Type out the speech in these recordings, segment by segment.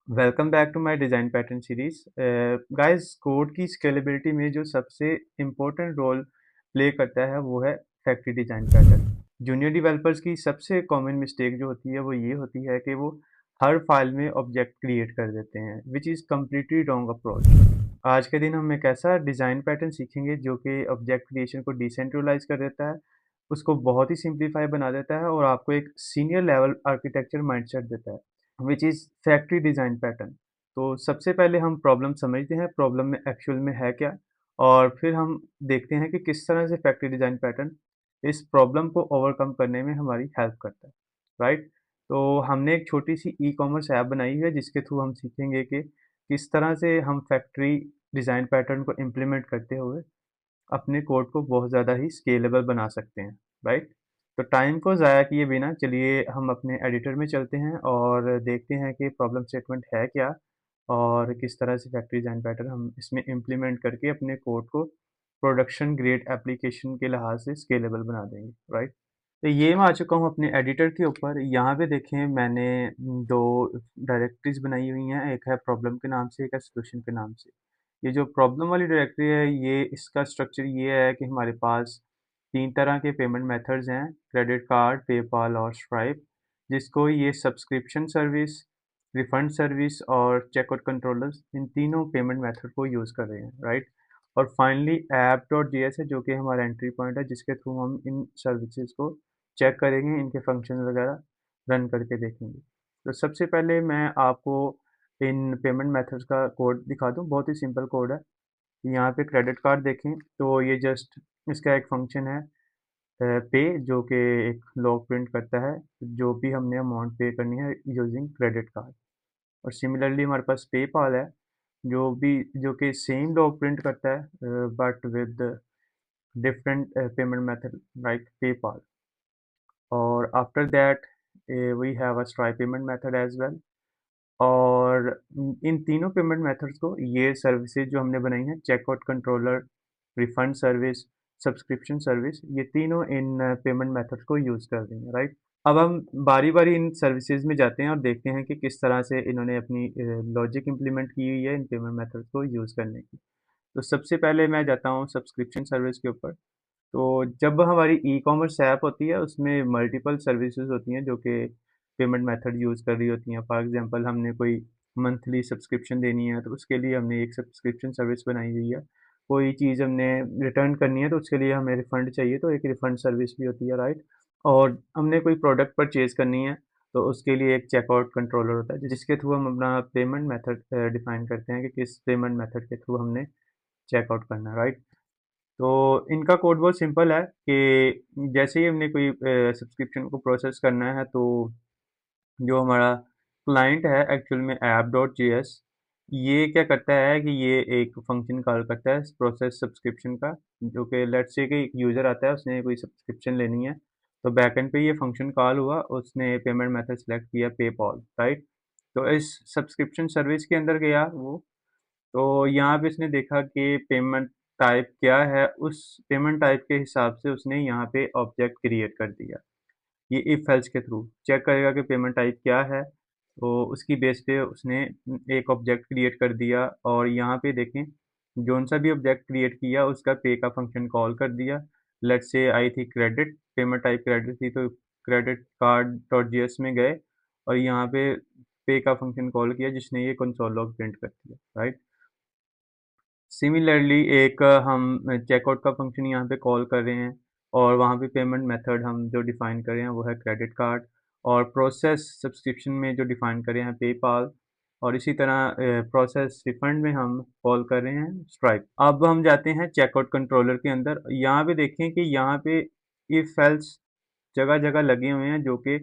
Welcome back to my design pattern series. Guys, code की scalability में जो सबसे इम्पोर्टेंट रोल प्ले करता है वो है factory design pattern. Junior developers की सबसे कॉमन मिस्टेक जो होती है वो ये होती है कि वो हर फाइल में ऑब्जेक्ट क्रिएट कर देते हैं, विच इज़ कम्प्लीटली रॉन्ग अप्रोच। आज के दिन हम एक ऐसा डिज़ाइन पैटर्न सीखेंगे जो कि ऑब्जेक्ट क्रिएशन को डिसेंट्रलाइज कर देता है, उसको बहुत ही सिंप्लीफाई बना देता है और आपको एक सीनियर लेवल आर्किटेक्चर माइंडसेट देता है, which is factory design pattern. तो सबसे पहले हम प्रॉब्लम समझते हैं, प्रॉब्लम में एक्चुअल में है क्या, और फिर हम देखते हैं कि किस तरह से फैक्ट्री डिज़ाइन पैटर्न इस प्रॉब्लम को ओवरकम करने में हमारी हेल्प करता है, राइट? तो हमने एक छोटी-सी ई-कॉमर्स ऐप बनाई है जिसके थ्रू हम सीखेंगे कि किस तरह से हम फैक्ट्री डिज़ाइन पैटर्न को इम्प्लीमेंट करते हुए अपने कोड को बहुत ज़्यादा ही स्केलेबल बना सकते हैं, राइट? तो टाइम को ज़ाया किए बिना चलिए हम अपने एडिटर में चलते हैं और देखते हैं कि प्रॉब्लम स्टेटमेंट है क्या और किस तरह से फैक्ट्री डिज़ाइन पैटर्न हम इसमें इम्प्लीमेंट करके अपने कोड को प्रोडक्शन ग्रेड एप्लीकेशन के लिहाज से स्केलेबल बना देंगे, राइट? तो ये मैं आ चुका हूँ अपने एडिटर के ऊपर। यहाँ पे देखें मैंने 2 डायरेक्टरीज़ बनाई हुई हैं, एक है प्रॉब्लम के नाम से, एक है सॉल्यूशन के नाम से। ये जो प्रॉब्लम वाली डायरेक्टरी है, ये इसका स्ट्रक्चर ये है कि हमारे पास 3 तरह के पेमेंट मेथड्स हैं, क्रेडिट कार्ड, पेपाल और स्ट्राइप, जिसको ये सब्सक्रिप्शन सर्विस, रिफंड सर्विस और चेकआउट कंट्रोलर्स, इन तीनों पेमेंट मेथड को यूज़ कर रहे हैं, राइट? और फाइनली ऐप.जेएस है जो कि हमारा एंट्री पॉइंट है जिसके थ्रू हम इन सर्विसेज को चेक करेंगे, इनके फंक्शन वगैरह रन करके देखेंगे। तो सबसे पहले मैं आपको इन पेमेंट मेथड्स का कोड दिखा दूँ, बहुत ही सिंपल कोड है। यहाँ पे क्रेडिट कार्ड देखें तो ये जस्ट इसका एक फंक्शन है पे, जो कि एक लॉग प्रिंट करता है जो भी हमने अमाउंट पे करनी है यूजिंग क्रेडिट कार्ड। और सिमिलरली हमारे पास पेपाल है जो कि सेम लॉग प्रिंट करता है but with different payment method like PayPal. और after that we have a Stripe payment method as well. और इन तीनों पेमेंट मेथड्स को ये सर्विसेज जो हमने बनाई हैं, checkout controller, refund service, subscription service, ये तीनों इन पेमेंट मेथड्स को यूज़ कर रही हैं, राइट? अब हम बारी-बारी इन सर्विसेज में जाते हैं और देखते हैं कि किस तरह से इन्होंने अपनी लॉजिक इम्प्लीमेंट की हुई है इन पेमेंट मेथड्स को यूज़ करने की। तो सबसे पहले मैं जाता हूँ सब्सक्रिप्शन सर्विस के ऊपर। तो जब हमारी ई-कॉमर्स ऐप होती है उसमें मल्टीपल सर्विसेज होती हैं जो कि पेमेंट मेथड यूज़ कर रही होती हैं। फॉर एग्जांपल हमने कोई मंथली सब्सक्रिप्शन देनी है तो उसके लिए हमने एक सब्सक्रिप्शन सर्विस बनाई हुई है। कोई चीज़ हमने रिटर्न करनी है तो उसके लिए हमें रिफ़ंड चाहिए तो एक रिफ़ंड सर्विस भी होती है, राइट? और हमने कोई प्रोडक्ट परचेज़ करनी है तो उसके लिए एक चेकआउट कंट्रोलर होता है जिसके थ्रू हम अपना पेमेंट मेथड डिफ़ाइन करते हैं कि किस पेमेंट मेथड के थ्रू हमने चेकआउट करना है, राइट? तो इनका कोड बहुत सिंपल है कि जैसे ही हमने कोई सब्सक्रिप्शन को प्रोसेस करना है तो जो हमारा क्लाइंट है एक्चुअल में ऐप.जेएस, ये क्या करता है कि ये एक फंक्शन कॉल करता है प्रोसेस सब्सक्रिप्शन का, जो कि लेट्स से कि एक यूज़र आता है उसने कोई सब्सक्रिप्शन लेनी है, तो बैकएंड पे ये फंक्शन कॉल हुआ, उसने पेमेंट मेथड सेलेक्ट किया पेपॉल, राइट? तो इस सब्सक्रिप्शन सर्विस के अंदर गया वो, तो यहाँ पे इसने देखा कि पेमेंट टाइप क्या है, उस पेमेंट टाइप के हिसाब से उसने यहाँ पे ऑब्जेक्ट क्रिएट कर दिया। ये इफ एल्स के थ्रू चेक करेगा कि पेमेंट टाइप क्या है, तो उसकी बेस पे उसने एक ऑब्जेक्ट क्रिएट कर दिया और यहाँ पे देखें जौन सा भी ऑब्जेक्ट क्रिएट किया उसका पे का फंक्शन कॉल कर दिया। लेट्स से आई थी क्रेडिट, पेमेंट टाइप क्रेडिट थी तो क्रेडिट कार्ड डॉट जीएस में गए और यहाँ पे का फंक्शन कॉल किया जिसने ये कंसोल लॉग प्रिंट कर दिया, राइट? सिमिलरली एक हम चेकआउट का फंक्शन यहाँ पे कॉल कर रहे हैं और वहाँ पे पेमेंट मेथड हम जो डिफ़ाइन कर रहे हैं वो है क्रेडिट कार्ड, और प्रोसेस सब्सक्रिप्शन में जो डिफ़ाइन कर रहे हैं पेपाल, और इसी तरह प्रोसेस रिफंड में हम कॉल कर रहे हैं स्ट्राइप। अब हम जाते हैं चेकआउट कंट्रोलर के अंदर। यहाँ पे देखें कि यहाँ पे इफ एल्स जगह-जगह लगे हुए हैं जो कि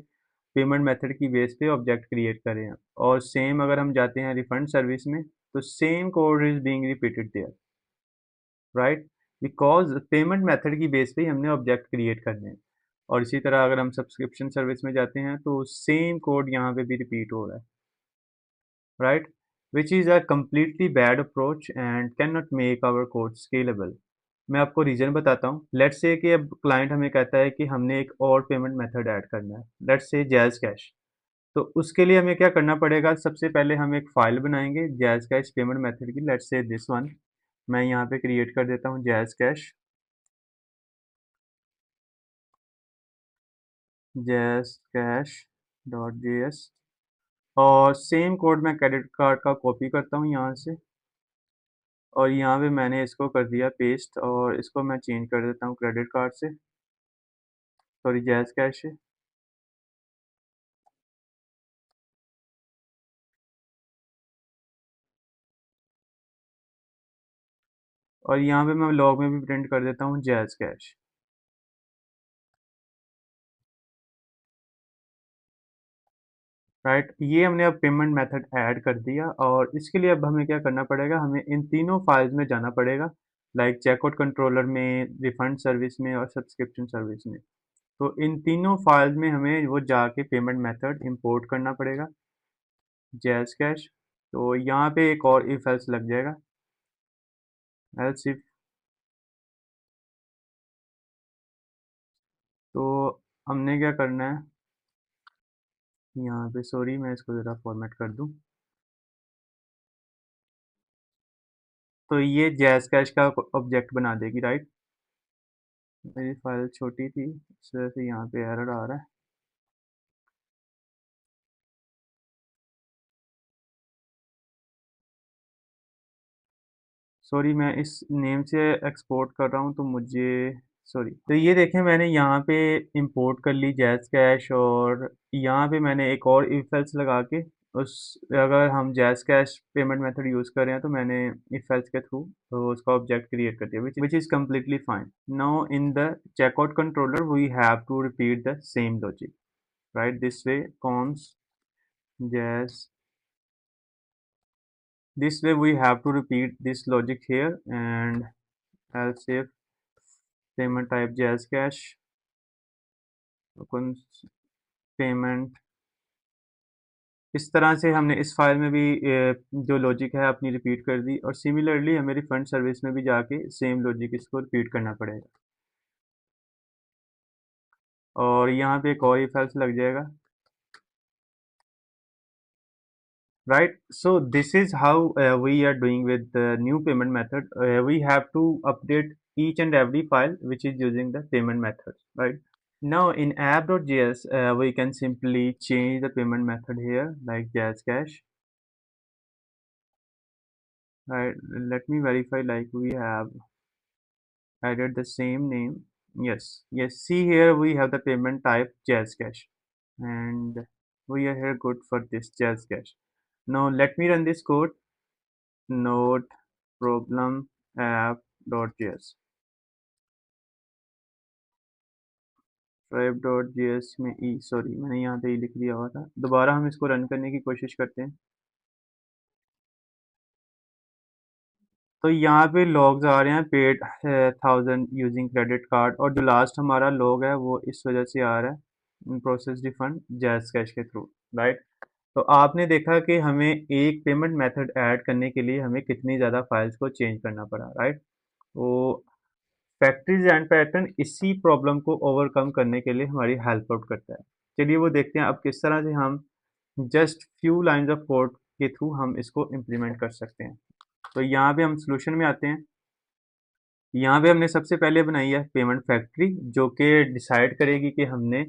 पेमेंट मेथड की बेस पे ऑब्जेक्ट क्रिएट कर रहे हैं, और सेम अगर हम जाते हैं रिफंड सर्विस में तो same code is being repeated there, right? Because payment method की बेस पे ही हमने ऑब्जेक्ट क्रिएट करने हैं। और इसी तरह अगर हम सब्सक्रिप्शन सर्विस में जाते हैं तो सेम कोड यहाँ पे भी रिपीट हो रहा है, right? Which is a completely bad approach and can not make our code scalable. मैं आपको रीज़न बताता हूँ। लेट्स से कि अब क्लाइंट हमें कहता है कि हमने एक और पेमेंट मेथड ऐड करना है, लेट्स से जैज़ कैश। तो उसके लिए हमें क्या करना पड़ेगा, सबसे पहले हम एक फ़ाइल बनाएँगे जैज़ कैश पेमेंट मेथड की, लेट्स से दिस वन। मैं यहाँ पे क्रिएट कर देता हूँ जैज़ कैश डॉट जेएस, और सेम कोड मैं क्रेडिट कार्ड का कॉपी करता हूँ यहाँ से, और यहाँ पे मैंने इसको कर दिया पेस्ट, और इसको मैं चेंज कर देता हूँ क्रेडिट कार्ड से, सॉरी जैज़ कैश से। और यहाँ पे मैं लॉग में भी प्रिंट कर देता हूँ जैज़ कैश। राइट, ये हमने अब पेमेंट मेथड ऐड कर दिया, और इसके लिए अब हमें क्या करना पड़ेगा, हमें इन तीनों फाइल्स में जाना पड़ेगा, लाइक चेकआउट कंट्रोलर में, रिफंड सर्विस में, और सब्सक्रिप्शन सर्विस में। तो इन तीनों फाइल्स में हमें वो जाके पेमेंट मेथड इंपोर्ट करना पड़ेगा, जैज़ कैश। तो यहाँ पे एक और इफ एल्स लग जाएगा, एल्स इफ। तो हमने क्या करना है यहाँ पे, सॉरी मैं इसको ज़रा फॉर्मेट कर दूँ। तो ये जैज़ कैश का ऑब्जेक्ट बना देगी, राइट। मेरी फाइल छोटी थी इस वजह से यहाँ पे एरर आ रहा है। सॉरी मैं इस नेम से एक्सपोर्ट कर रहा हूँ, तो मुझे सॉरी। तो ये देखें, मैंने यहाँ पे इंपोर्ट कर ली जैज़ कैश, और यहाँ पे मैंने एक और इफ एल्स लगा के, उस अगर हम jazz cash payment method use कर रहे हैं तो मैंने इफ एल्स के थ्रू तो उसका ऑब्जेक्ट क्रिएट कर दिया, which is completely fine. Now in the checkout controller we have to repeat the same logic, right, this way कॉन्स Jazz, this way we have to repeat this logic here, and else if payment type jazz cash, payment, इस तरह से हमने इस file में भी जो logic है अपनी रिपीट कर दी, और सिमिलरली हमें रिफंड सर्विस में भी जाके सेम लॉजिक इसको रिपीट करना पड़ेगा, और यहाँ पे एक और if else लग जाएगा, right. So this is how we are doing with the new payment method. We have to update each and every file which is using the payment method, right. Now in app.js, we can simply change the payment method here, like JazzCash. Right, let me verify, like we have added the same name. Yes, yes. See here we have the payment type JazzCash, and we are here good for this JazzCash. Now let me run this code. Node problem app.js. stripe.js में ई, sorry मैंने यहाँ पे ई लिख दिया हुआ था, दोबारा हम इसको रन करने की कोशिश करते हैं। तो यहाँ पे लॉग्स आ रहे हैं पेड 1000 यूजिंग क्रेडिट कार्ड, और जो लास्ट हमारा लॉग है वो इस वजह से आ रहा है, प्रोसेस रिफंड जैज़ कैश के थ्रू, राइट। तो आपने देखा कि हमें एक पेमेंट मेथड ऐड करने के लिए हमें कितनी ज़्यादा फाइल्स को चेंज करना पड़ा, राइट। तो फैक्ट्री डिज़ाइन पैटर्न इसी प्रॉब्लम को ओवरकम करने के लिए हमारी हेल्प आउट करता है। चलिए वो देखते हैं अब किस तरह से हम just few lines of code के थ्रू हम इसको इम्प्लीमेंट कर सकते हैं। तो यहाँ पे हम सॉल्यूशन में आते हैं। यहाँ पे हमने सबसे पहले बनाई है पेमेंट फैक्ट्री, जो कि डिसाइड करेगी कि हमने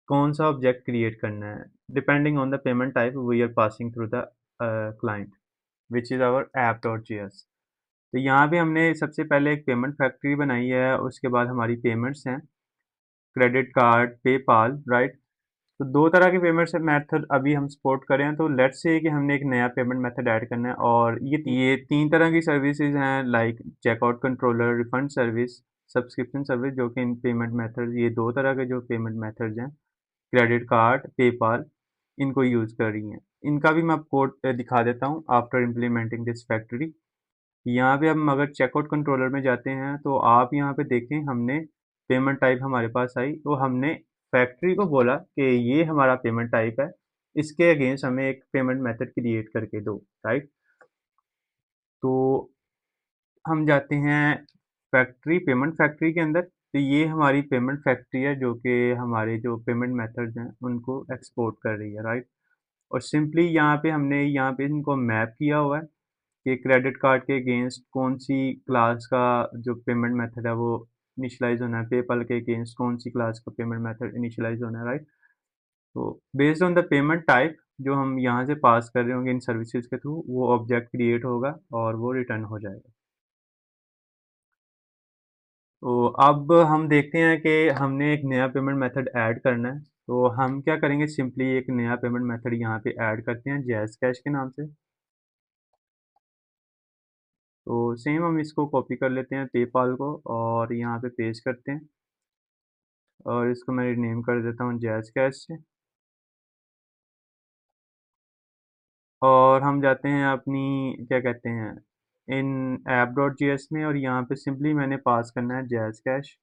कौन सा ऑब्जेक्ट क्रिएट करना है, depending on the payment type we are passing through the client, which is our app dot G S. तो यहाँ पे हमने सबसे पहले एक पेमेंट फैक्ट्री बनाई है, उसके बाद हमारी पेमेंट्स हैं, क्रेडिट कार्ड, पेपाल, राइट। तो दो तरह के पेमेंट्स मेथड अभी हम सपोर्ट कर रहे हैं। तो लेट्स से कि हमने एक नया पेमेंट मेथड ऐड करना है, और ये तीन तरह की सर्विसेज हैं, like checkout controller, refund service, subscription service, जो कि इन पेमेंट मेथड, ये दो तरह के जो पेमेंट मेथड्स हैं, क्रेडिट कार्ड, पेपाल, इनको यूज़ कर रही हैं। इनका भी मैं आपको कोड दिखा देता हूँ आफ्टर इम्प्लीमेंटिंग दिस फैक्ट्री। यहाँ पे हम अगर चेकआउट कंट्रोलर में जाते हैं तो आप यहाँ पे देखें, हमने पेमेंट टाइप हमारे पास आई, तो हमने फैक्ट्री को बोला कि ये हमारा पेमेंट टाइप है, इसके अगेंस्ट हमें एक पेमेंट मेथड क्रिएट करके दो, राइट। तो हम जाते हैं फैक्ट्री, पेमेंट फैक्ट्री के अंदर, तो ये हमारी पेमेंट फैक्ट्री है जो कि हमारे जो पेमेंट मेथड्स हैं उनको एक्सपोर्ट कर रही है, राइट। और सिंपली हमने यहाँ पे इनको मैप किया हुआ है कि क्रेडिट कार्ड के अगेंस्ट कौन सी क्लास का जो पेमेंट मेथड है वो इनिशियलाइज होना है, पेपल के अगेंस्ट कौन सी क्लास का पेमेंट मेथड इनिशियलाइज होना है, राइट। तो based on the payment type जो हम यहाँ से पास कर रहे होंगे इन सर्विसेज के थ्रू, वो ऑब्जेक्ट क्रिएट होगा और वो रिटर्न हो जाएगा। तो अब हम देखते हैं कि हमने एक नया पेमेंट मेथड ऐड करना है। तो हम क्या करेंगे, सिंपली एक नया पेमेंट मेथड यहाँ पे ऐड करते हैं जैज़ कैश के नाम से। तो सेम हम इसको कॉपी कर लेते हैं पेपाल को और यहाँ पे पेस्ट करते हैं और इसको मैं रीनेम कर देता हूँ जैज़ कैश से। और हम जाते हैं अपनी क्या कहते हैं इन ऐप डॉट जेएस में और यहाँ पे सिंपली मैंने पास करना है जैज़ कैश।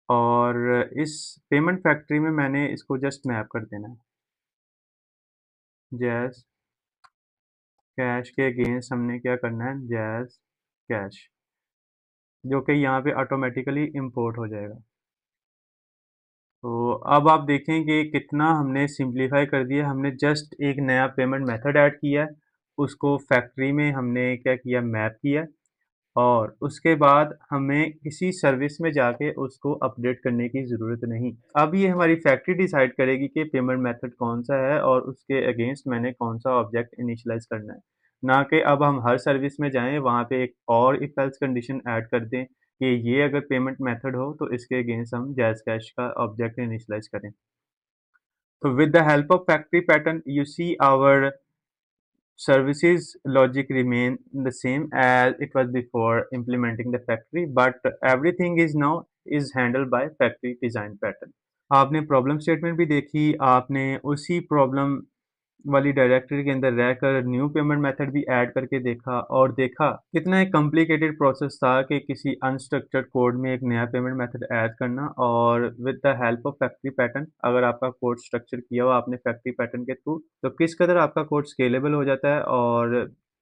और इस पेमेंट फैक्ट्री में मैंने इसको जस्ट मैप कर देना है जैज़ कैश के अगेंस्ट हमने क्या करना है जैज़ कैश, जो कि यहाँ पे ऑटोमेटिकली इंपोर्ट हो जाएगा। तो अब आप देखें कि कितना हमने सिंप्लीफाई कर दिया। हमने जस्ट एक नया पेमेंट मेथड ऐड किया है, उसको फैक्ट्री में हमने क्या किया मैप किया और उसके बाद हमें किसी सर्विस में जाके उसको अपडेट करने की ज़रूरत नहीं। अब ये हमारी फैक्ट्री डिसाइड करेगी कि पेमेंट मेथड कौन सा है और उसके अगेंस्ट मैंने कौन सा ऑब्जेक्ट इनिशियलाइज करना है। ना कि अब हम हर सर्विस में जाएं वहाँ पे एक और इफ एल्स कंडीशन ऐड कर दें कि ये अगर पेमेंट मेथड हो तो इसके अगेंस्ट हम जैज़ कैश का ऑब्जेक्ट इनिशियलाइज करें। तो with the help of factory pattern you see our services logic remain the same as it was before implementing the factory, but everything is now is handled by factory design pattern. आपने problem statement भी देखी, आपने उसी problem वाली directory के अंदर रहकर new payment method भी ऐड करके देखा और देखा कितना एक कॉम्प्लिकेटेड प्रोसेस था कि किसी अनस्ट्रक्चर्ड कोड में एक नया पेमेंट मेथड ऐड करना। और with the help of factory pattern अगर आपका कोड स्ट्रक्चर किया हुआ आपने फैक्ट्री पैटर्न के थ्रू तो किस कदर आपका कोड स्केलेबल हो जाता है और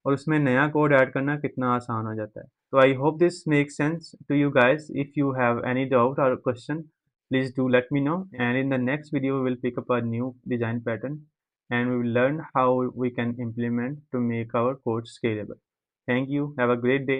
उसमें नया कोड ऐड करना कितना आसान हो जाता है। तो I hope this makes sense to you guys. If you have any doubt और question please do let me know, and in the next video we will pick up a new design pattern and we will learn how we can implement to make our code scalable. Thank you. Have a great day.